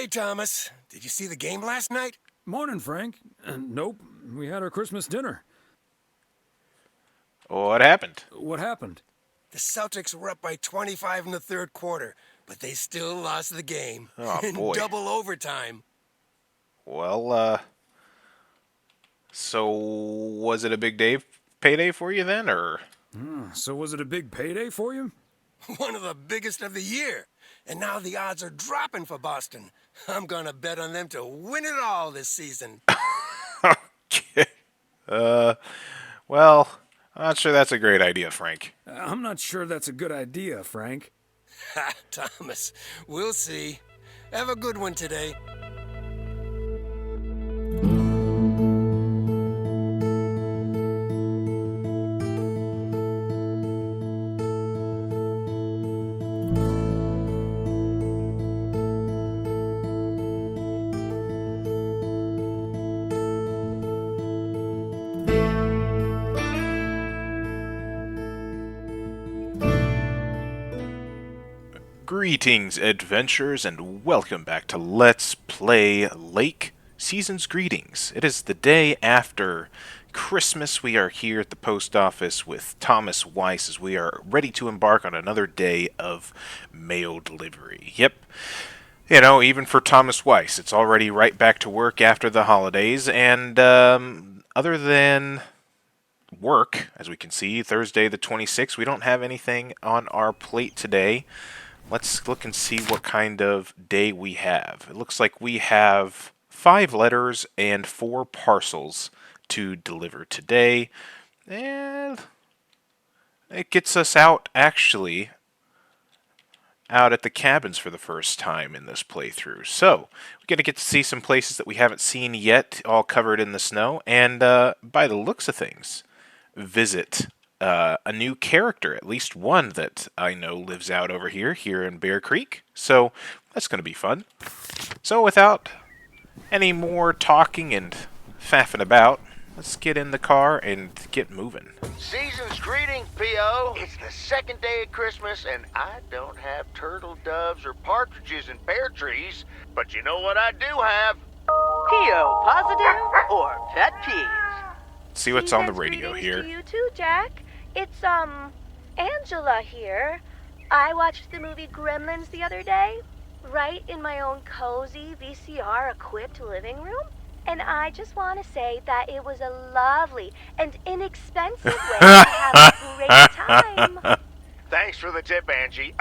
Hey, Thomas. Did you see the game last night? Morning, Frank. Nope, we had our Christmas dinner. What happened? What happened? The Celtics were up by 25 in the third quarter, but they still lost the game. Oh, In boy. double overtime. Well, so was it a big payday for you then, or? So was it a big payday for you? One of the biggest of the year. And now the odds are dropping for Boston. I'm gonna bet on them to win it all this season. Okay. Well, I'm not sure that's a great idea, Frank. I'm not sure that's a good idea, Frank. Ha, Thomas. We'll see. Have a good one today. Greetings, adventurers, and welcome back to Let's Play Lake Season's Greetings. It is the day after Christmas. We are here at the post office with Thomas Weiss as we are ready to embark on another day of mail delivery. Yep. You know, even for Thomas Weiss, it's already right back to work after the holidays, and other than work, as we can see, Thursday the 26th, we don't have anything on our plate today. Let's look and see what kind of day we have. It looks like we have 5 letters and 4 parcels to deliver today. And it gets us out, actually, out at the cabins for the first time in this playthrough. So, we're going to get to see some places that we haven't seen yet, all covered in the snow. And by the looks of things, visit a new character, at least one that I know lives out over here in Bear Creek. So that's going to be fun. So without any more talking and faffing about, let's get in the car and get moving. Season's greetings, P.O. It's the second day of Christmas, and I don't have turtle doves or partridges in pear trees, but you know what I do have? P.O. positive or pet peeves? See what's on the Season's radio greetings here. To you too, Jack. It's, Angela here. I watched the movie Gremlins the other day, right in my own cozy VCR-equipped living room. And I just want to say that it was a lovely and inexpensive way to have a great time. Thanks for the tip, Angie.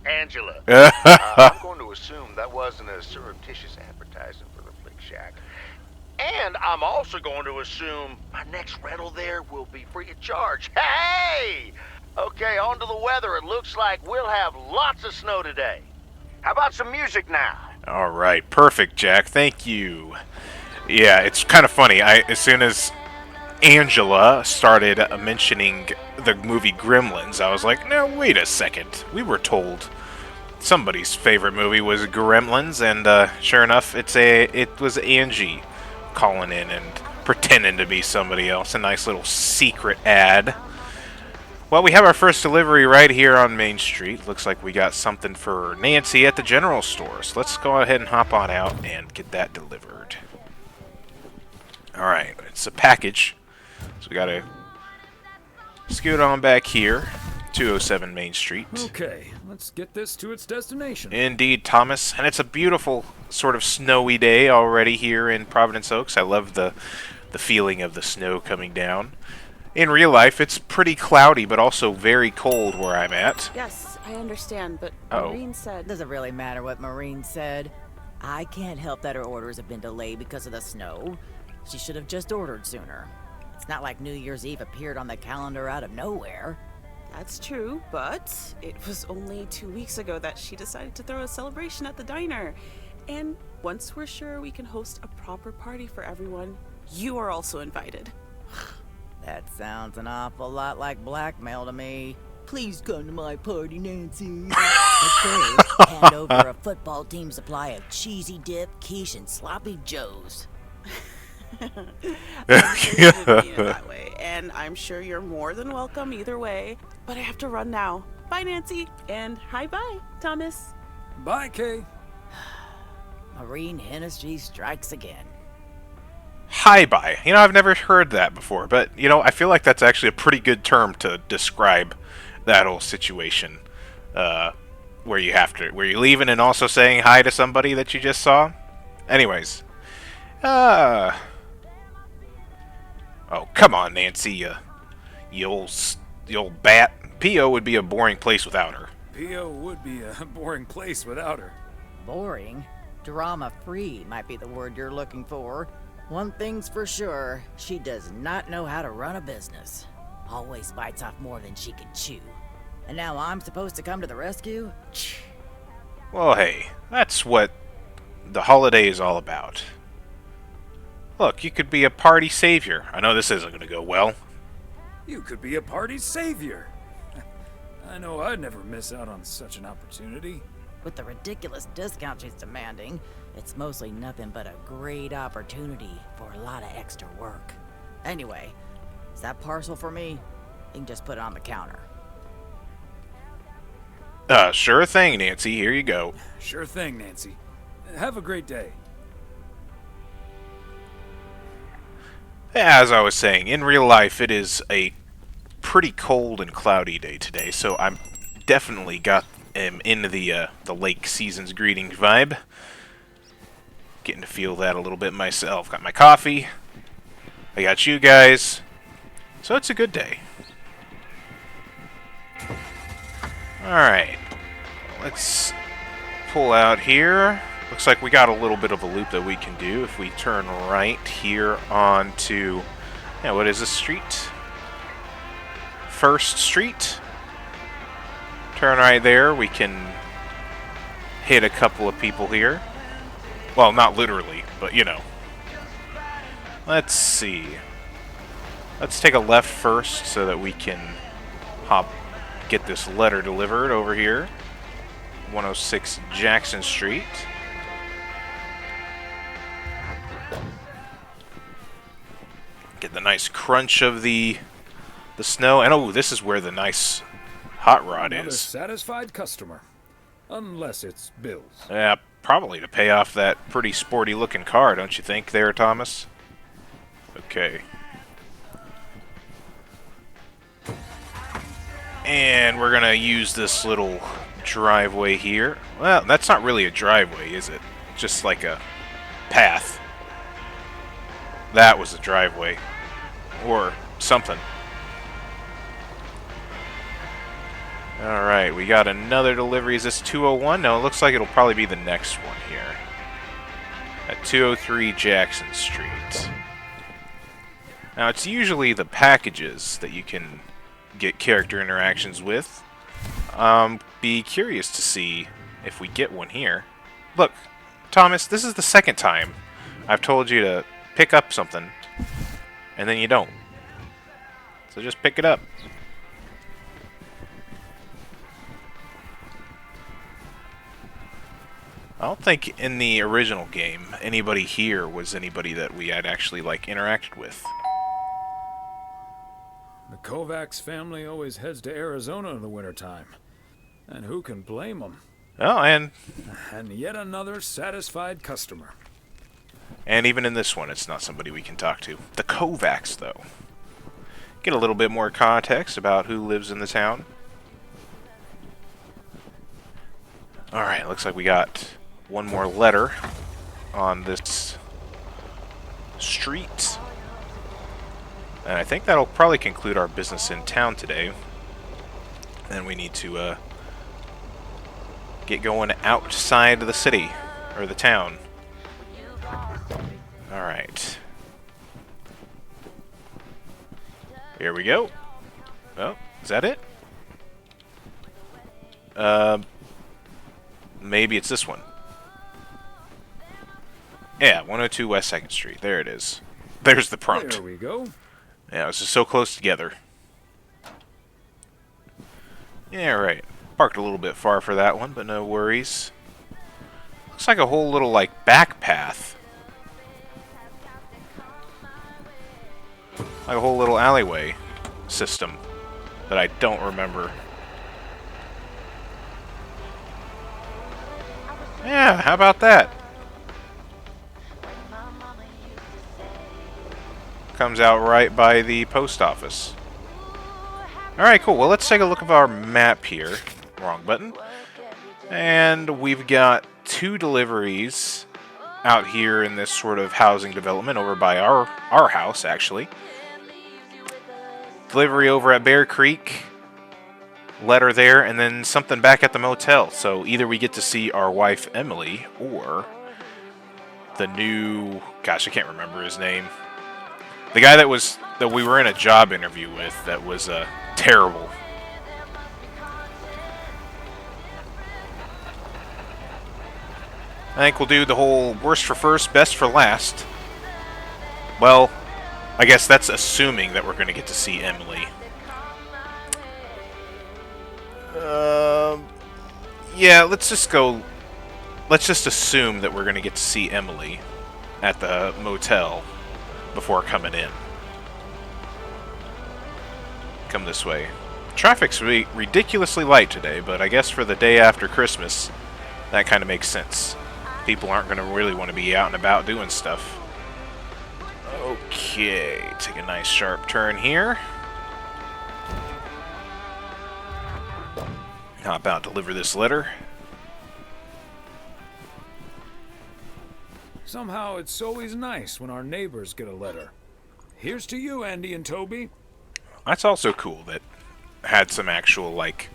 Angela. I'm going to assume that wasn't a surreptitious advertising for the Flick Shack. And I'm also going to assume my next rental there will be free of charge. Hey! Okay, on to the weather. It looks like we'll have lots of snow today. How about some music now? All right, perfect, Jack. Thank you. Yeah, it's kind of funny. As soon as Angela started mentioning the movie Gremlins, I was like, no, wait a second. We were told somebody's favorite movie was Gremlins, and sure enough, it was Angie calling in and pretending to be somebody else. A nice little secret ad. Well, we have our first delivery right here on Main Street. Looks like we got something for Nancy at the general store. So let's go ahead and hop on out and get that delivered. Alright, it's a package. So we gotta scoot on back here. 207 Main Street. Okay, let's get this to its destination. Indeed, Thomas. And it's a beautiful sort of snowy day already here in Providence Oaks. I love the feeling of the snow coming down. In real life, it's pretty cloudy, but also very cold where I'm at. Yes, I understand, but Oh. Maureen said... Does it really matter what Maureen said? I can't help that her orders have been delayed because of the snow. She should have just ordered sooner. It's not like New Year's Eve appeared on the calendar out of nowhere. That's true, but it was only 2 weeks ago that she decided to throw a celebration at the diner. And once we're sure we can host a proper party for everyone, you are also invited. That sounds an awful lot like blackmail to me. Please come to my party, Nancy. But first, hand over a football team supply of cheesy dip, quiche, and sloppy joes. I'm sure you didn't mean it that way, and I'm sure you're more than welcome either way. But I have to run now. Bye, Nancy, and hi-bye, Thomas. Bye, Kay. Marine Hennessy strikes again. Hi-bye. You know, I've never heard that before, but, you know, I feel like that's actually a pretty good term to describe that whole situation. Where you're leaving and also saying hi to somebody that you just saw. Anyways. Oh, come on, Nancy, you old bat. P.O. would be a boring place without her. P.O. would be a boring place without her. Boring? Drama-free might be the word you're looking for. One thing's for sure, she does not know how to run a business. Always bites off more than she can chew. And now I'm supposed to come to the rescue? Well, hey, that's what the holiday is all about. Look, you could be a party savior. I know this isn't going to go well. You could be a party savior. I know I'd never miss out on such an opportunity. With the ridiculous discount she's demanding, it's mostly nothing but a great opportunity for a lot of extra work. Anyway, is that parcel for me? You can just put it on the counter. Sure thing, Nancy. Here you go. Sure thing, Nancy. Have a great day. As I was saying, in real life, it is a pretty cold and cloudy day today, so I'm definitely into the lake season's greetings vibe. Getting to feel that a little bit myself. Got my coffee. I got you guys. So it's a good day. Alright. Let's pull out here. Looks like we got a little bit of a loop that we can do if we turn right here onto... Yeah, what is this street? First Street. Turn right there. We can hit a couple of people here. Well, not literally, but you know. Let's see. Let's take a left first so that we can get this letter delivered over here. 106 Jackson Street. Get the nice crunch of the snow. And oh, this is where the nice hot rod Another is. satisfied customer. Unless it's Bill's. Yeah, probably to pay off that pretty sporty looking car, don't you think there, Thomas? Okay. And we're gonna use this little driveway here. Well, that's not really a driveway, is it? Just like a path. That was a driveway. Or something. Alright, we got another delivery. Is this 201? No, it looks like it'll probably be the next one here. At 203 Jackson Street. Now, it's usually the packages that you can get character interactions with. Be curious to see if we get one here. Look, Thomas, this is the second time I've told you to pick up something, and then you don't. So just pick it up. I don't think in the original game anybody here was anybody that we had actually like interacted with. The Kovacs family always heads to Arizona in the wintertime. And who can blame them? Oh, and yet another satisfied customer. And even in this one, it's not somebody we can talk to. The Kovacs, though. Get a little bit more context about who lives in the town. Alright, looks like we got one more letter on this street. And I think that'll probably conclude our business in town today. Then we need to get going outside of the city, or the town. Alright. Here we go. Oh, is that it? Maybe it's this one. Yeah, 102 West 2nd Street. There it is. There's the prompt. There we go. Yeah, it was just so close together. Yeah, right. Parked a little bit far for that one, but no worries. Looks like a whole little, like, back path. Like a whole little alleyway system that I don't remember. Yeah, how about that? Comes out right by the post office. Alright, cool. Well, let's take a look at our map here. Wrong button. And we've got 2 deliveries out here in this sort of housing development over by our house, actually. Delivery over at Bear Creek. Letter there, and then something back at the motel. So either we get to see our wife, Emily, or the new... Gosh, I can't remember his name. The guy that we were in a job interview with that was terrible. I think we'll do the whole worst for first, best for last. Well, I guess that's assuming that we're going to get to see Emily. Yeah, let's just assume that we're going to get to see Emily at the motel before coming in. Come this way. Traffic's ridiculously light today, but I guess for the day after Christmas, that kind of makes sense. People aren't going to really want to be out and about doing stuff. Okay, take a nice sharp turn here. How about deliver this letter? Somehow it's always nice when our neighbors get a letter. Here's to you, Andy and Toby. That's also cool that had some actual, like,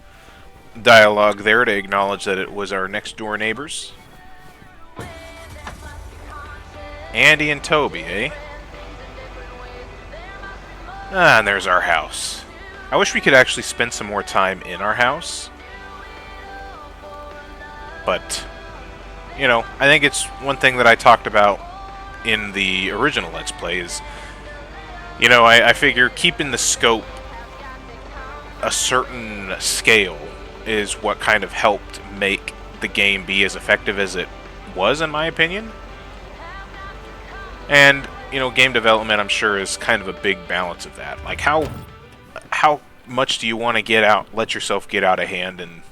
dialogue there to acknowledge that it was our next door neighbors. Andy and Toby, eh? Ah, and there's our house. I wish we could actually spend some more time in our house. But, you know, I think it's one thing that I talked about in the original Let's Play is, you know, I figure keeping the scope a certain scale is what kind of helped make the game be as effective as it was, in my opinion. And, you know, game development, I'm sure, is kind of a big balance of that. Like, how much do you want to let yourself get out of hand and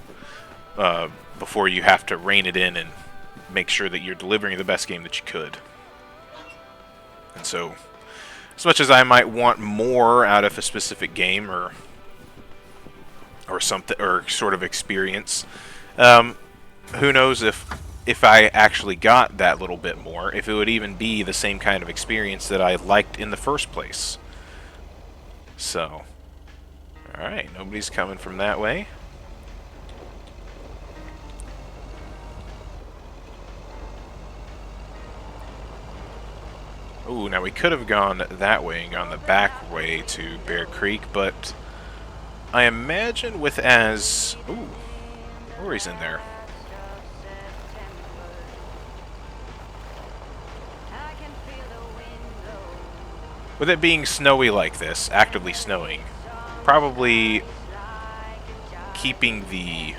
before you have to rein it in and make sure that you're delivering the best game that you could. And so, as much as I might want more out of a specific game or something, or sort of experience, who knows if I actually got that little bit more, if it would even be the same kind of experience that I liked in the first place. So, alright, nobody's coming from that way. Ooh, now we could have gone that way and gone the back way to Bear Creek, but I imagine with as... Ooh, Rory's in there. With it being snowy like this, actively snowing, probably keeping the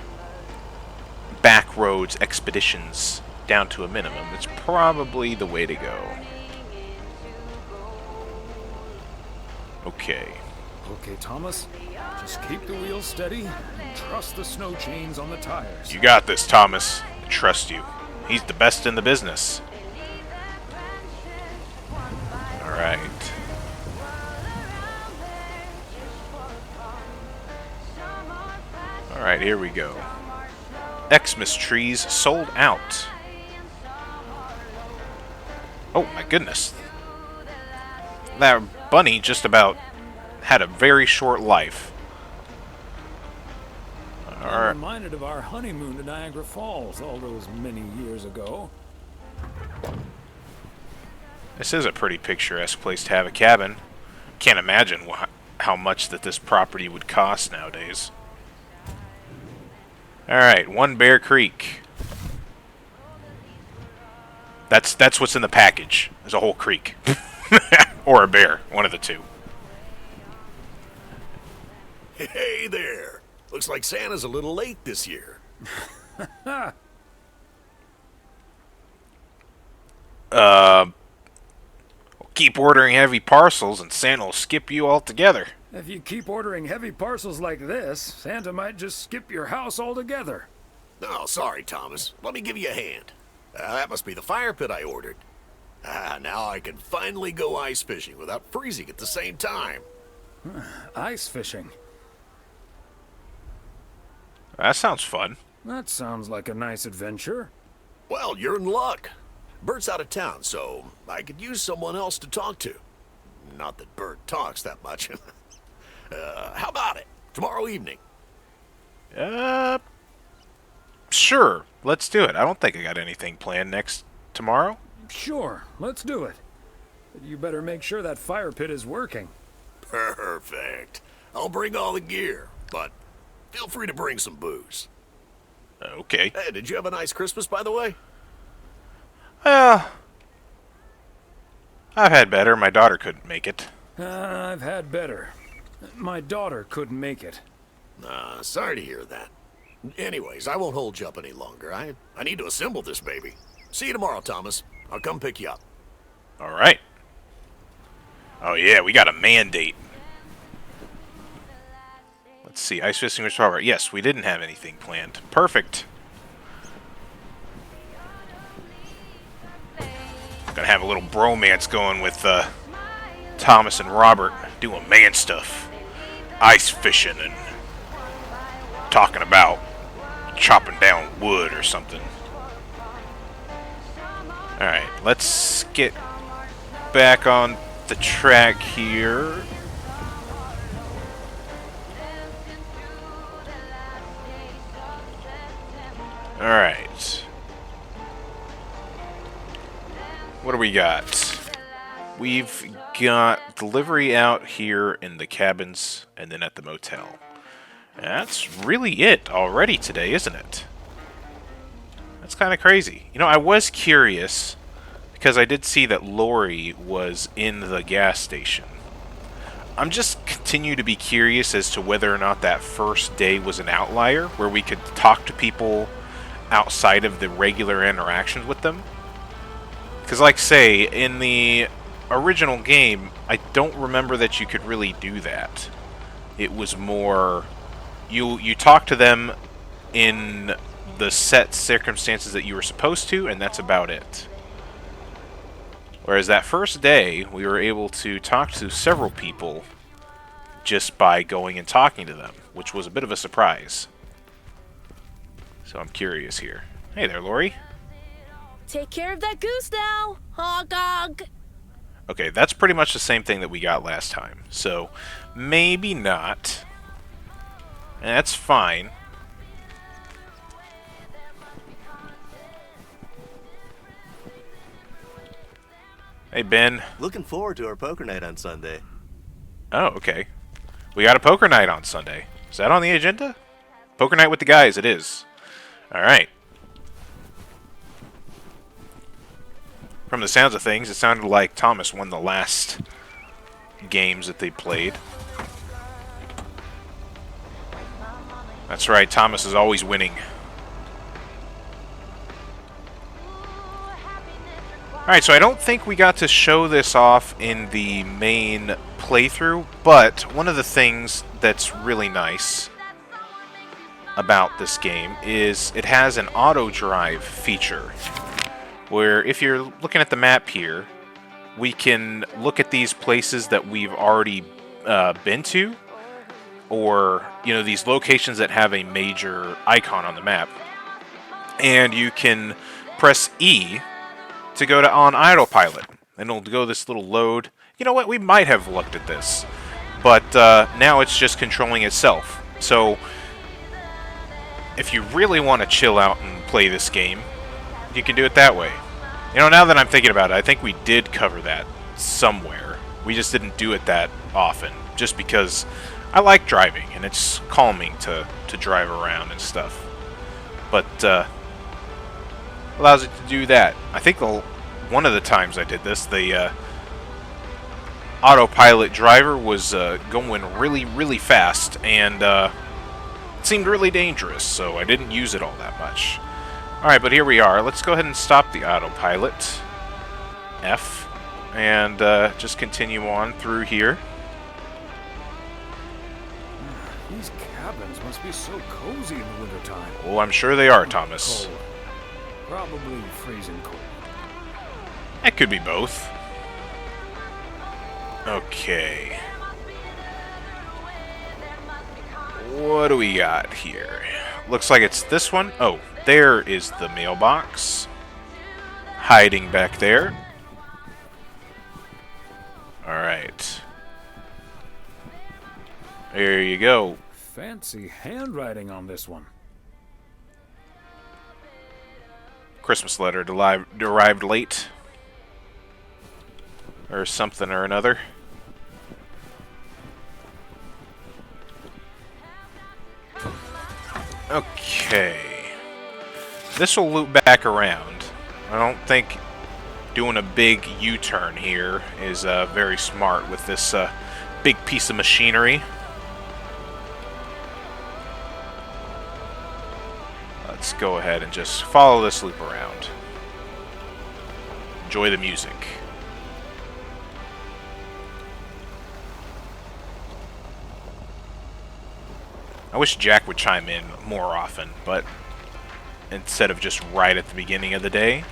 back roads expeditions down to a minimum is probably the way to go. Okay. Okay, Thomas. Just keep the wheels steady and trust the snow chains on the tires. You got this, Thomas. I trust you. He's the best in the business. Alright. Alright, here we go. Xmas trees sold out. Oh my goodness. That bunny just about had a very short life. I'm reminded of our honeymoon to Niagara Falls all those many years ago. This is a pretty picturesque place to have a cabin. Can't imagine how much that this property would cost nowadays. Alright, 1 Bear Creek. That's what's in the package. There's a whole creek. Or a bear, one of the two. Hey there. Looks like Santa's a little late this year. Keep ordering heavy parcels and Santa will skip you altogether. If you keep ordering heavy parcels like this, Santa might just skip your house altogether. Oh, sorry, Thomas. Let me give you a hand. That must be the fire pit I ordered. Now I can finally go ice fishing without freezing at the same time. Ice fishing. That sounds fun. That sounds like a nice adventure. Well, you're in luck. Bert's out of town, so I could use someone else to talk to. Not that Bert talks that much. How about it? Tomorrow evening. Sure. Let's do it. I don't think I got anything planned tomorrow. Sure, let's do it. But you better make sure that fire pit is working. Perfect. I'll bring all the gear, but feel free to bring some booze. Okay. Hey, did you have a nice Christmas, by the way? Well, I've had better. My daughter couldn't make it. I've had better. My daughter couldn't make it. Sorry to hear that. Anyways, I won't hold you up any longer. I need to assemble this baby. See you tomorrow, Thomas. I'll come pick you up. All right. Oh, yeah, we got a mandate. Let's see. Ice fishing with Robert. Yes, we didn't have anything planned. Perfect. Gonna have a little bromance going with Thomas and Robert doing man stuff. Ice fishing and talking about chopping down wood or something. Alright, let's get back on the track here. Alright. What do we got? We've got delivery out here in the cabins and then at the motel. That's really it already today, isn't it? That's kind of crazy. You know, I was curious because I did see that Lori was in the gas station. I'm just continue to be curious as to whether or not that first day was an outlier where we could talk to people outside of the regular interactions with them. Because, like, say, in the original game, I don't remember that you could really do that. It was more... You talk to them in the set circumstances that you were supposed to, and that's about it. Whereas that first day, we were able to talk to several people just by going and talking to them, which was a bit of a surprise. So I'm curious here. Hey there, Lori. Take care of that goose now, hog hog. Okay, that's pretty much the same thing that we got last time. So, maybe not. And that's fine. Hey, Ben. Looking forward to our poker night on Sunday. Oh, okay. We got a poker night on Sunday. Is that on the agenda? Poker night with the guys, it is. Alright. From the sounds of things, it sounded like Thomas won the last games that they played. That's right, Thomas is always winning. Alright, so I don't think we got to show this off in the main playthrough, but one of the things that's really nice about this game is it has an auto drive feature, where if you're looking at the map here, we can look at these places that we've already been to, or, you know, these locations that have a major icon on the map, and you can press E to go to on autopilot, and it'll go this little load. You know what, we might have looked at this, but now it's just controlling itself. So if you really want to chill out and play this game, you can do it that way. You know, now that I'm thinking about it, I think we did cover that somewhere. We just didn't do it that often, just because I like driving, and it's calming to drive around and stuff. But allows it to do that. I think one of the times I did this, the autopilot driver was going really, really fast, and it seemed really dangerous, so I didn't use it all that much. Alright, but here we are. Let's go ahead and stop the autopilot. F. And just continue on through here. These cabins must be so cozy in the wintertime. Oh, I'm sure they are, Thomas. Cold. Probably freezing cold. That could be both. Okay. What do we got here? Looks like it's this one. Oh, there is the mailbox. Hiding back there. Alright. There you go. Fancy handwriting on this one. Christmas letter arrived late. Or something or another. Okay. This will loop back around. I don't think doing a big U-turn here is very smart with this big piece of machinery. Let's go ahead and just follow this loop around. Enjoy the music. I wish Jack would chime in more often, but instead of just right at the beginning of the day.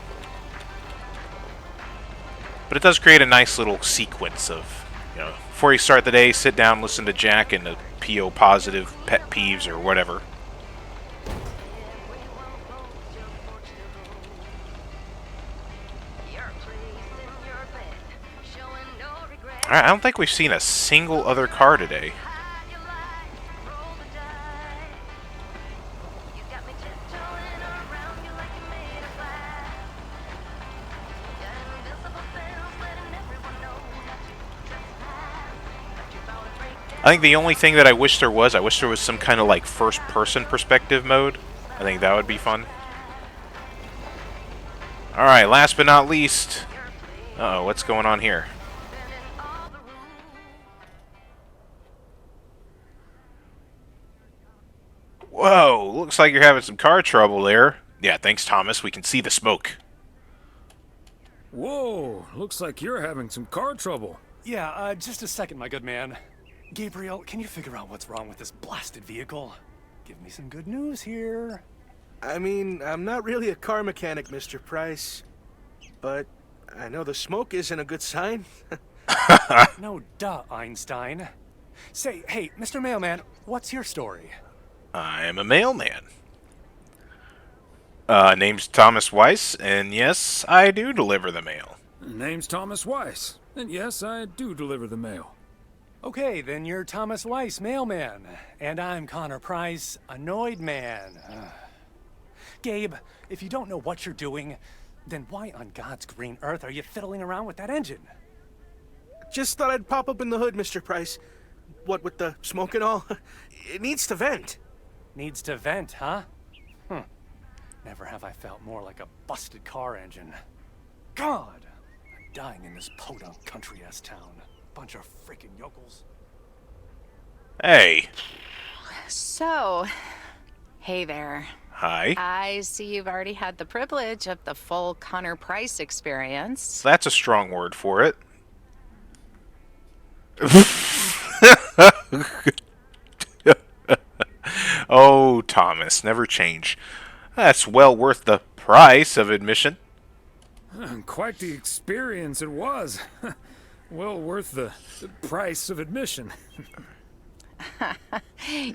But it does create a nice little sequence of, you know, before you start the day, sit down, listen to Jack and the PO positive pet peeves or whatever. Alright, I don't think we've seen a single other car today. I think the only thing that I wish there was some kind of like first-person perspective mode. I think that would be fun. Alright, last but not least. Uh-oh, what's going on here? Whoa, looks like you're having some car trouble there. Yeah, thanks, Thomas. We can see the smoke. Whoa, looks like you're having some car trouble. Yeah, just a second, my good man. Gabriel, can you figure out what's wrong with this blasted vehicle? Give me some good news here. I mean, I'm not really a car mechanic, Mr. Price. But I know the smoke isn't a good sign. No duh, Einstein. Say, hey, Mr. Mailman, what's your story? I am a mailman. Name's Thomas Weiss, and yes, I do deliver the mail. Name's Thomas Weiss, and yes, I do deliver the mail. Okay, then you're Thomas Weiss, mailman. And I'm Connor Price, annoyed man. Gabe, if you don't know what you're doing, then why on God's green earth are you fiddling around with that engine? Just thought I'd pop up in the hood, Mr. Price. What with the smoke and all? It needs to vent. Needs to vent, huh? Never have I felt more like a busted car engine. God! I'm dying in this podunk country-ass town. Bunch of freaking yokels. Hey. So, hey there. Hi. I see you've already had the privilege of the full Connor Price experience. That's a strong word for it. Oh, Thomas, never change. That's well worth the price of admission. Quite the experience it was. Well worth the price of admission.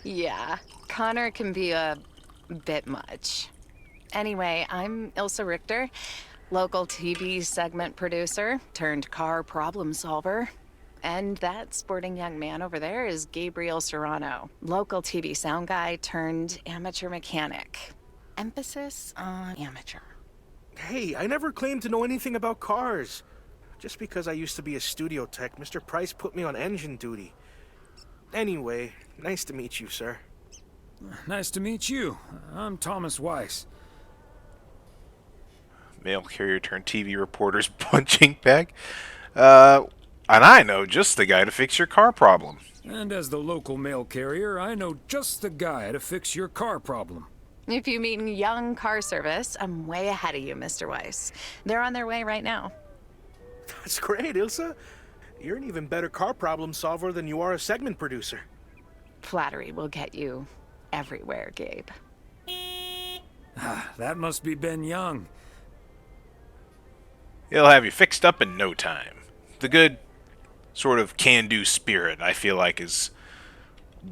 Yeah, Connor can be a bit much. Anyway, I'm Ilsa Richter, local TV segment producer turned car problem solver. And that sporting young man over there is Gabriel Serrano, local TV sound guy turned amateur mechanic. Emphasis on amateur. Hey, I never claimed to know anything about cars. Just because I used to be a studio tech, Mr. Price put me on engine duty. Anyway, nice to meet you, sir. Nice to meet you. I'm Thomas Weiss. Mail carrier turned TV reporter's punching bag. And I know just the guy to fix your car problem. And as the local mail carrier, I know just the guy to fix your car problem. If you mean young car service, I'm way ahead of you, Mr. Weiss. They're on their way right now. That's great, Ilsa. You're an even better car problem solver than you are a segment producer. Flattery will get you everywhere, Gabe. That must be Ben Young. He'll have you fixed up in no time. The good sort of can-do spirit, I feel like, is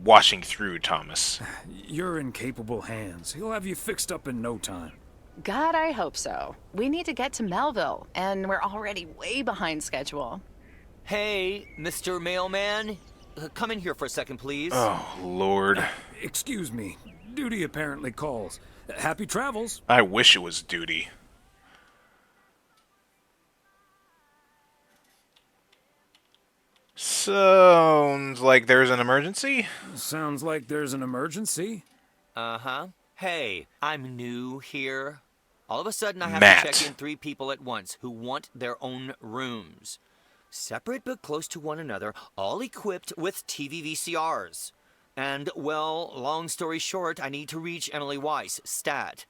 washing through Thomas. You're in capable hands. He'll have you fixed up in no time. God, I hope so. We need to get to Melville, and we're already way behind schedule. Hey, Mr. Mailman. Come in here for a second, please. Oh, Lord. Excuse me. Duty apparently calls. Happy travels. I wish it was duty. Sounds like there's an emergency? Sounds like there's an emergency. Uh-huh. Hey, I'm new here. All of a sudden I have Matt. to check in 3 people at once who want their own rooms. Separate but close to one another, all equipped with TV VCRs. And, well, long story short, I need to reach Emily Weiss, stat.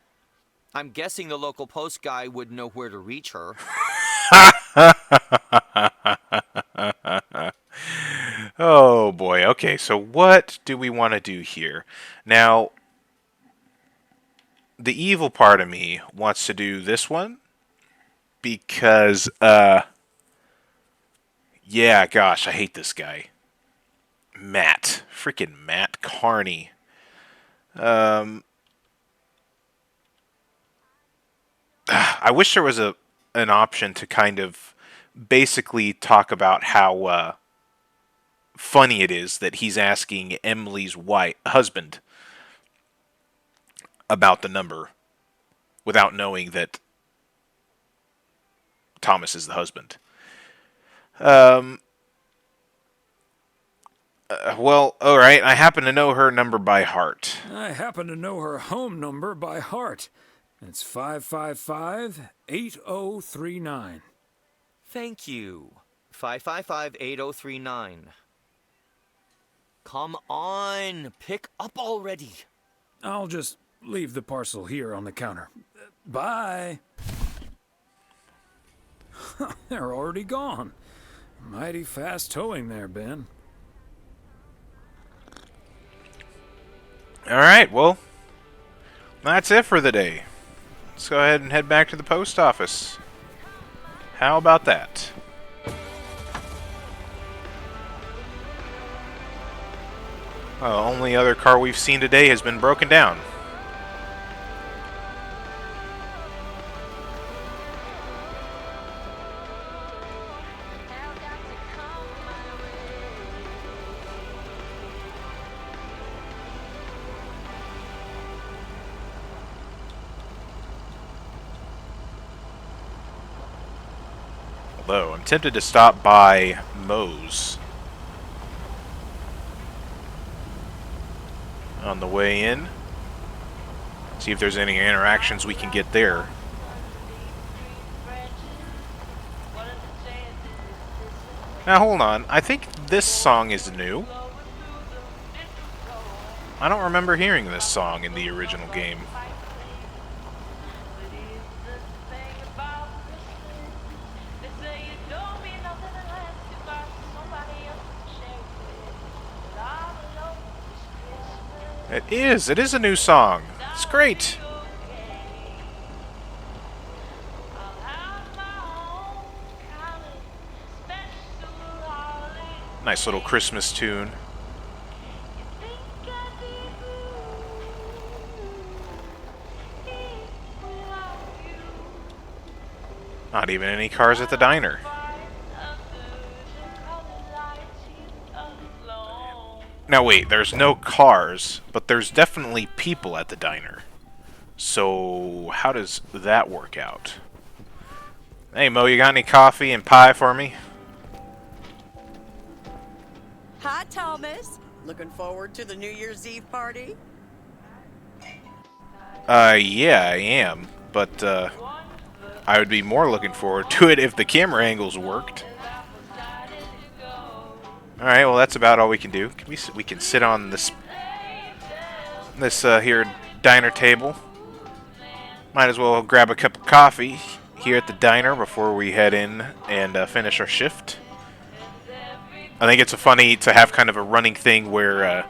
I'm guessing the local post guy would know where to reach her. Oh boy, okay, so what do we want to do here? Now, the evil part of me wants to do this one because, yeah, gosh, I hate this guy. Matt. Freaking Matt Carney. I wish there was an option to kind of basically talk about how funny it is that he's asking Emily's husband about the number without knowing that Thomas is the husband. Well, alright, I happen to know her number by heart. I happen to know her home number by heart. It's 555-8039. Thank you. 555-8039. Come on, pick up already. I'll just leave the parcel here on the counter. Bye. They're already gone. Mighty fast towing there, Ben. Alright, well, that's it for the day. Let's go ahead and head back to the post office. How about that? Well, the only other car we've seen today has been broken down. Although, I'm tempted to stop by Moe's on the way in. See if there's any interactions we can get there. Now, hold on. I think this song is new. I don't remember hearing this song in the original game. It is a new song. It's great. Nice little Christmas tune. Not even any cars at the diner. Now wait, there's no cars, but there's definitely people at the diner. So how does that work out? Hey Mo, you got any coffee and pie for me? Hi, Thomas. Looking forward to the New Year's Eve party? Yeah, I am. But, I would be more looking forward to it if the camera angles worked. Alright, well that's about all we can do. We can sit on this here diner table. Might as well grab a cup of coffee here at the diner before we head in and finish our shift. I think it's funny to have kind of a running thing where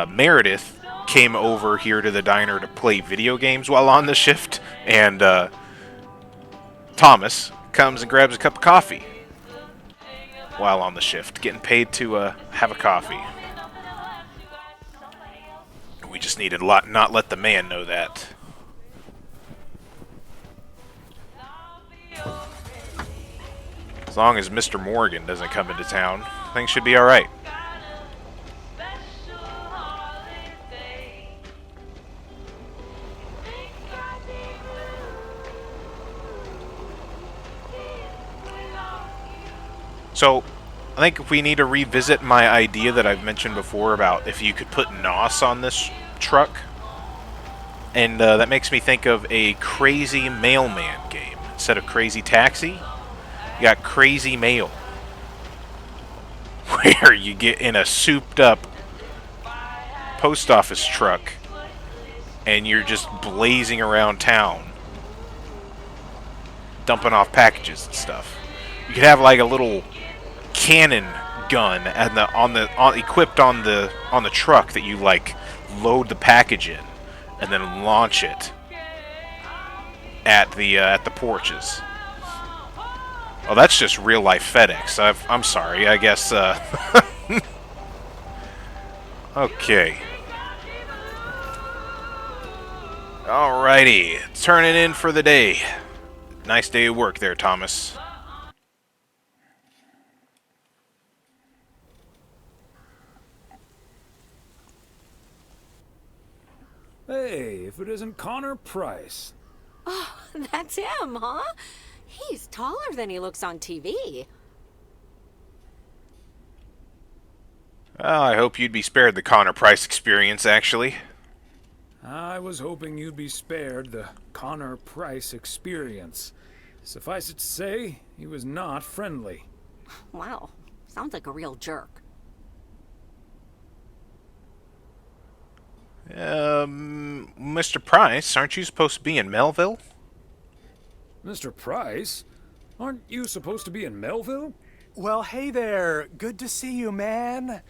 Meredith came over here to the diner to play video games while on the shift, and Thomas comes and grabs a cup of coffee while on the shift, getting paid to have a coffee. We just need to not let the man know that. As long as Mr. Morgan doesn't come into town, things should be alright. So, I think we need to revisit my idea that I've mentioned before about if you could put NOS on this truck. And that makes me think of a Crazy Mailman game. Instead of Crazy Taxi, you got Crazy Mail. Where you get in a souped up post office truck and you're just blazing around town dumping off packages and stuff. You could have like a little cannon gun equipped on the truck that you like load the package in and then launch it at the porches. Oh, that's just real life FedEx. I'm sorry. I guess. Okay. Alrighty, turning in for the day. Nice day of work there, Thomas. Hey, if it isn't Connor Price. Oh, that's him, huh? He's taller than he looks on TV. Well, I hope you'd be spared the Connor Price experience, actually. I was hoping you'd be spared the Connor Price experience. Suffice it to say, he was not friendly. Wow, sounds like a real jerk. Mr. Price, aren't you supposed to be in Melville? Mr. Price? Aren't you supposed to be in Melville? Well, hey there. Good to see you, man.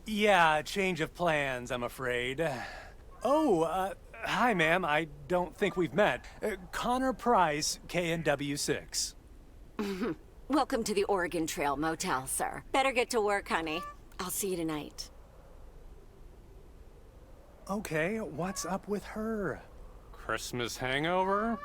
Yeah, change of plans, I'm afraid. Oh, hi, ma'am. I don't think we've met. Connor Price, KNW6. Welcome to the Oregon Trail Motel, sir. Better get to work, honey. I'll see you tonight. Okay, what's up with her? Christmas hangover?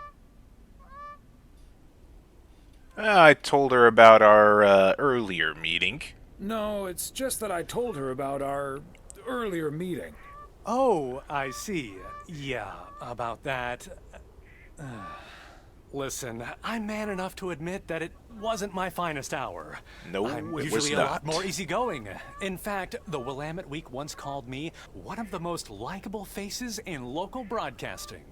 I told her about our earlier meeting. No, it's just that I told her about our earlier meeting. Oh, I see. Yeah, about that. Listen, I'm man enough to admit that it wasn't my finest hour. No, I'm it was usually a not. lot more easygoing. In fact, the Willamette Week once called me one of the most likable faces in local broadcasting.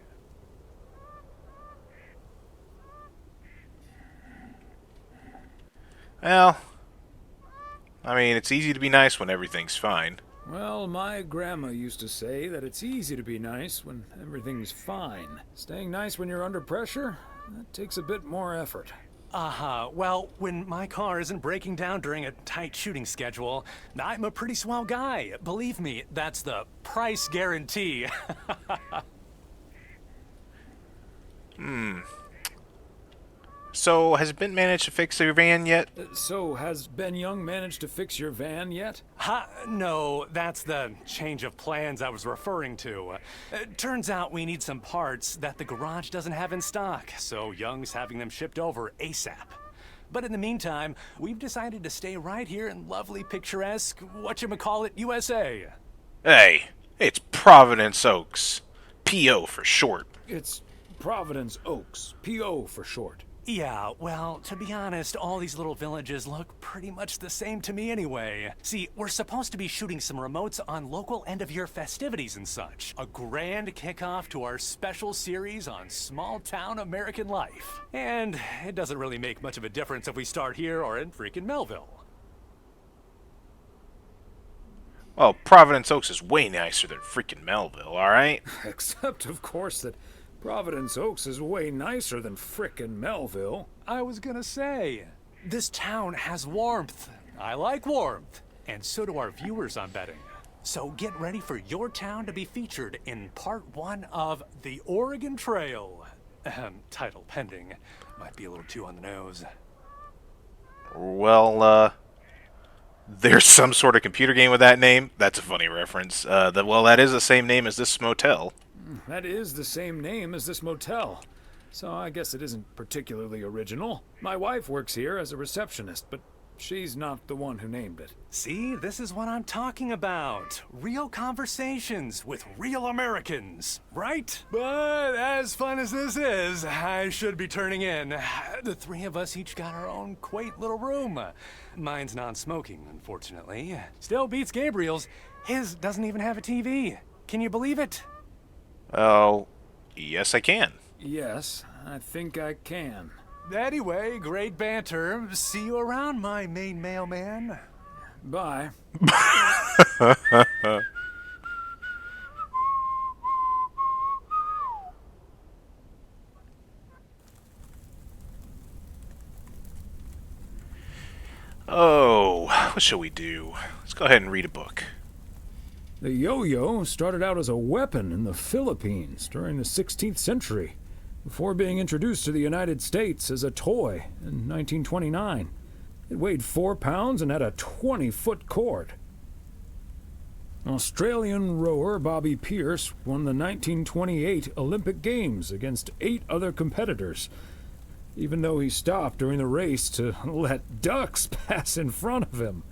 Well, I mean, it's easy to be nice when everything's fine. Well, my grandma used to say that it's easy to be nice when everything's fine. Staying nice when you're under pressure, that takes a bit more effort. Well, when my car isn't breaking down during a tight shooting schedule, I'm a pretty swell guy. Believe me, that's the price guarantee. So, has Ben managed to fix your van yet? So, has Ben Young managed to fix your van yet? No, that's the change of plans I was referring to. Turns out we need some parts that the garage doesn't have in stock, so Young's having them shipped over ASAP. But in the meantime, we've decided to stay right here in lovely, picturesque, whatchamacallit, USA. Hey, it's Providence Oaks. P.O. for short. It's Providence Oaks, P.O. for short. Yeah, well, to be honest, all these little villages look pretty much the same to me anyway. See, we're supposed to be shooting some remotes on local end-of-year festivities and such. A grand kickoff to our special series on small-town American life. And it doesn't really make much of a difference if we start here or in freaking Melville. Well, Providence Oaks is way nicer than freaking Melville, alright? Except, of course, that Providence Oaks is way nicer than frickin' Melville. I was gonna say, this town has warmth. I like warmth. And so do our viewers, I'm betting. So get ready for your town to be featured in part 1 of The Oregon Trail. Title pending. Might be a little too on the nose. Well, there's some sort of computer game with that name. That's a funny reference. Well, that is the same name as this motel. That is the same name as this motel. So I guess it isn't particularly original. My wife works here as a receptionist, but she's not the one who named it. See, this is what I'm talking about. Real conversations with real Americans, right? But as fun as this is, I should be turning in. The three of us each got our own quaint little room. Mine's non-smoking, unfortunately. Still beats Gabriel's. His doesn't even have a TV. Can you believe it? Oh, yes I can. Yes, I think I can. Anyway, great banter. See you around, my main mailman. Bye. Oh, what shall we do? Let's go ahead and read a book. The yo-yo started out as a weapon in the Philippines during the 16th century, before being introduced to the United States as a toy in 1929. It weighed 4 pounds and had a 20-foot cord. Australian rower Bobby Pierce won the 1928 Olympic Games against 8 other competitors, even though he stopped during the race to let ducks pass in front of him.